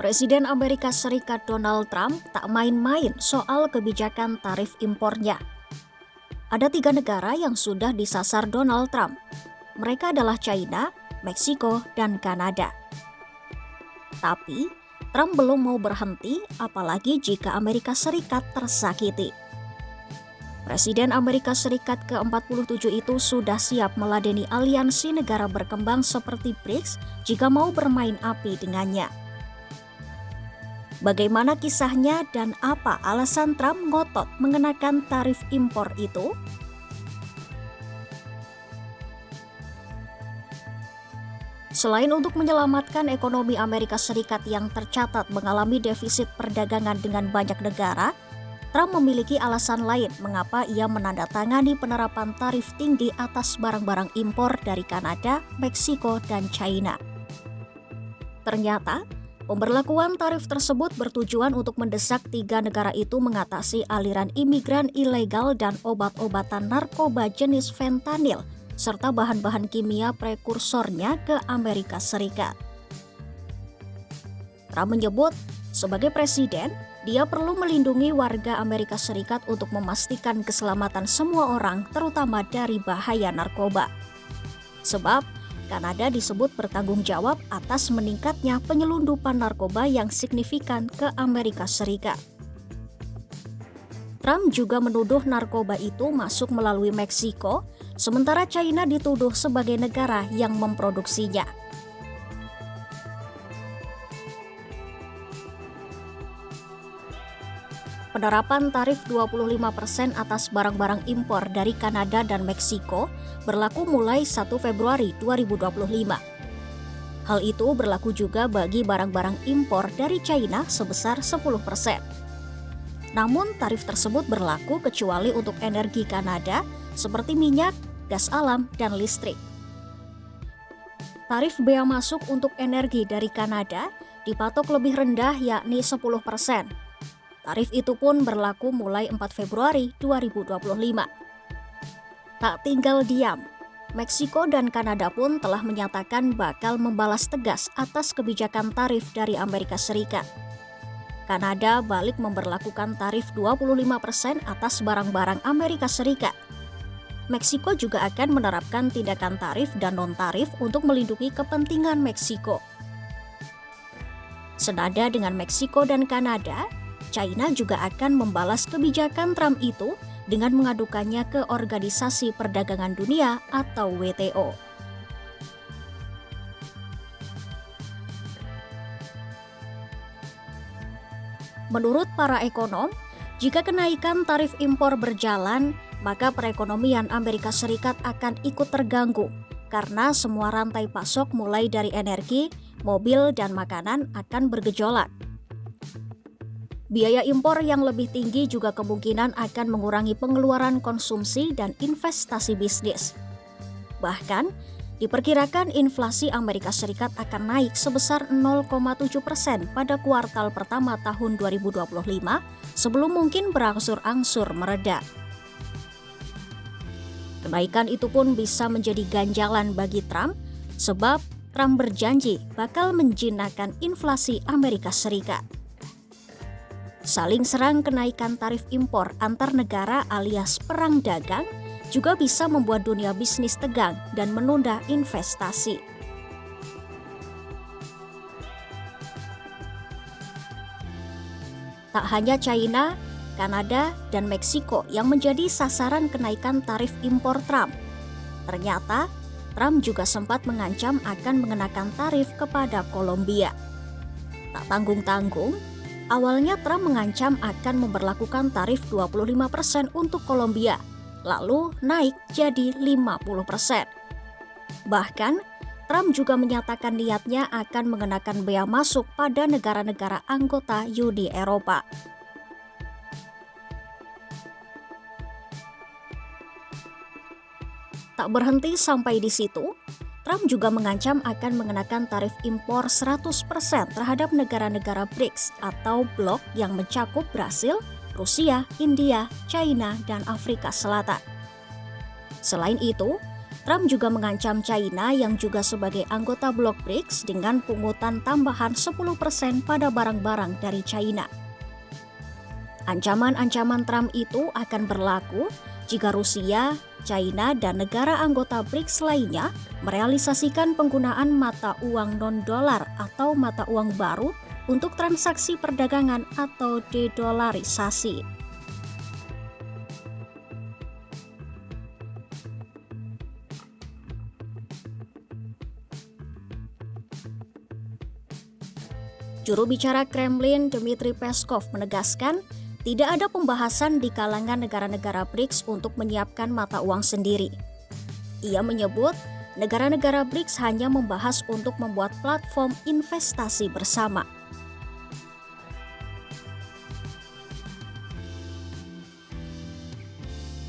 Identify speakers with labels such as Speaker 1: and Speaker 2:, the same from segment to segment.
Speaker 1: Presiden Amerika Serikat Donald Trump tak main-main soal kebijakan tarif impornya. Ada 3 negara yang sudah disasar Donald Trump. Mereka adalah China, Meksiko, dan Kanada. Tapi, Trump belum mau berhenti, apalagi jika Amerika Serikat tersakiti. Presiden Amerika Serikat ke-47 itu sudah siap meladeni aliansi negara berkembang seperti BRICS jika mau bermain api dengannya. Bagaimana kisahnya dan apa alasan Trump ngotot mengenakan tarif impor itu? Selain untuk menyelamatkan ekonomi Amerika Serikat yang tercatat mengalami defisit perdagangan dengan banyak negara, Trump memiliki alasan lain mengapa ia menandatangani penerapan tarif tinggi atas barang-barang impor dari Kanada, Meksiko, dan China. Ternyata, pemberlakuan tarif tersebut bertujuan untuk mendesak 3 negara itu mengatasi aliran imigran ilegal dan obat-obatan narkoba jenis fentanyl serta bahan-bahan kimia prekursornya ke Amerika Serikat. Trump menyebut, sebagai presiden, dia perlu melindungi warga Amerika Serikat untuk memastikan keselamatan semua orang, terutama dari bahaya narkoba. Sebab, Kanada disebut bertanggung jawab atas meningkatnya penyelundupan narkoba yang signifikan ke Amerika Serikat. Trump juga menuduh narkoba itu masuk melalui Meksiko, sementara China dituduh sebagai negara yang memproduksinya. Penerapan tarif 25% atas barang-barang impor dari Kanada dan Meksiko berlaku mulai 1 Februari 2025. Hal itu berlaku juga bagi barang-barang impor dari China sebesar 10%. Namun tarif tersebut berlaku kecuali untuk energi Kanada seperti minyak, gas alam, dan listrik. Tarif bea masuk untuk energi dari Kanada dipatok lebih rendah yakni 10%. Tarif itu pun berlaku mulai 4 Februari 2025. Tak tinggal diam, Meksiko dan Kanada pun telah menyatakan bakal membalas tegas atas kebijakan tarif dari Amerika Serikat. Kanada balik memberlakukan tarif 25% atas barang-barang Amerika Serikat. Meksiko juga akan menerapkan tindakan tarif dan non-tarif untuk melindungi kepentingan Meksiko. Senada dengan Meksiko dan Kanada, China juga akan membalas kebijakan Trump itu dengan mengadukannya ke Organisasi Perdagangan Dunia atau WTO. Menurut para ekonom, jika kenaikan tarif impor berjalan, maka perekonomian Amerika Serikat akan ikut terganggu karena semua rantai pasok mulai dari energi, mobil, dan makanan akan bergejolak. Biaya impor yang lebih tinggi juga kemungkinan akan mengurangi pengeluaran konsumsi dan investasi bisnis. Bahkan, diperkirakan inflasi Amerika Serikat akan naik sebesar 0,7% pada kuartal pertama tahun 2025 sebelum mungkin berangsur-angsur mereda. Kenaikan itu pun bisa menjadi ganjalan bagi Trump sebab Trump berjanji bakal menjinakkan inflasi Amerika Serikat. Saling serang kenaikan tarif impor antar negara alias perang dagang juga bisa membuat dunia bisnis tegang dan menunda investasi. Tak hanya China, Kanada, dan Meksiko yang menjadi sasaran kenaikan tarif impor Trump. Ternyata, Trump juga sempat mengancam akan mengenakan tarif kepada Kolombia. Tak tanggung-tanggung, awalnya Trump mengancam akan memberlakukan tarif 25% untuk Kolombia, lalu naik jadi 50%. Bahkan, Trump juga menyatakan niatnya akan mengenakan bea masuk pada negara-negara anggota Uni Eropa. Tak berhenti sampai di situ, Trump juga mengancam akan mengenakan tarif impor 100% terhadap negara-negara BRICS atau blok yang mencakup Brasil, Rusia, India, China, dan Afrika Selatan. Selain itu, Trump juga mengancam China yang juga sebagai anggota blok BRICS dengan pungutan tambahan 10% pada barang-barang dari China. Ancaman-ancaman Trump itu akan berlaku jika Rusia, China, dan negara anggota BRICS lainnya merealisasikan penggunaan mata uang non-dolar atau mata uang baru untuk transaksi perdagangan atau dedolarisasi. Juru bicara Kremlin Dmitry Peskov menegaskan, tidak ada pembahasan di kalangan negara-negara BRICS untuk menyiapkan mata uang sendiri. Ia menyebut, negara-negara BRICS hanya membahas untuk membuat platform investasi bersama.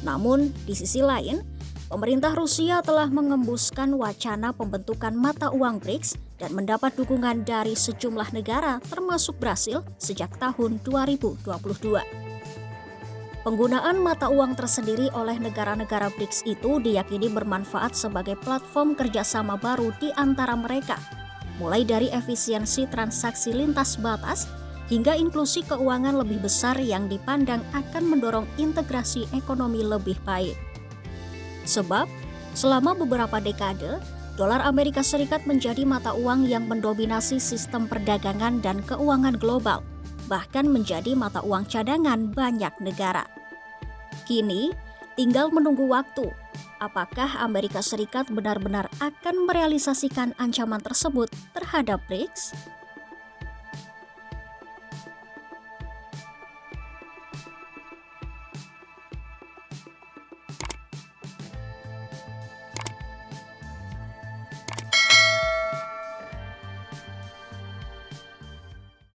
Speaker 1: Namun, di sisi lain, pemerintah Rusia telah mengembuskan wacana pembentukan mata uang BRICS dan mendapat dukungan dari sejumlah negara termasuk Brasil sejak tahun 2022. Penggunaan mata uang tersendiri oleh negara-negara BRICS itu diyakini bermanfaat sebagai platform kerjasama baru di antara mereka, mulai dari efisiensi transaksi lintas batas hingga inklusi keuangan lebih besar yang dipandang akan mendorong integrasi ekonomi lebih baik. Sebab, selama beberapa dekade, dolar Amerika Serikat menjadi mata uang yang mendominasi sistem perdagangan dan keuangan global, bahkan menjadi mata uang cadangan banyak negara. Kini, tinggal menunggu waktu. Apakah Amerika Serikat benar-benar akan merealisasikan ancaman tersebut terhadap BRICS?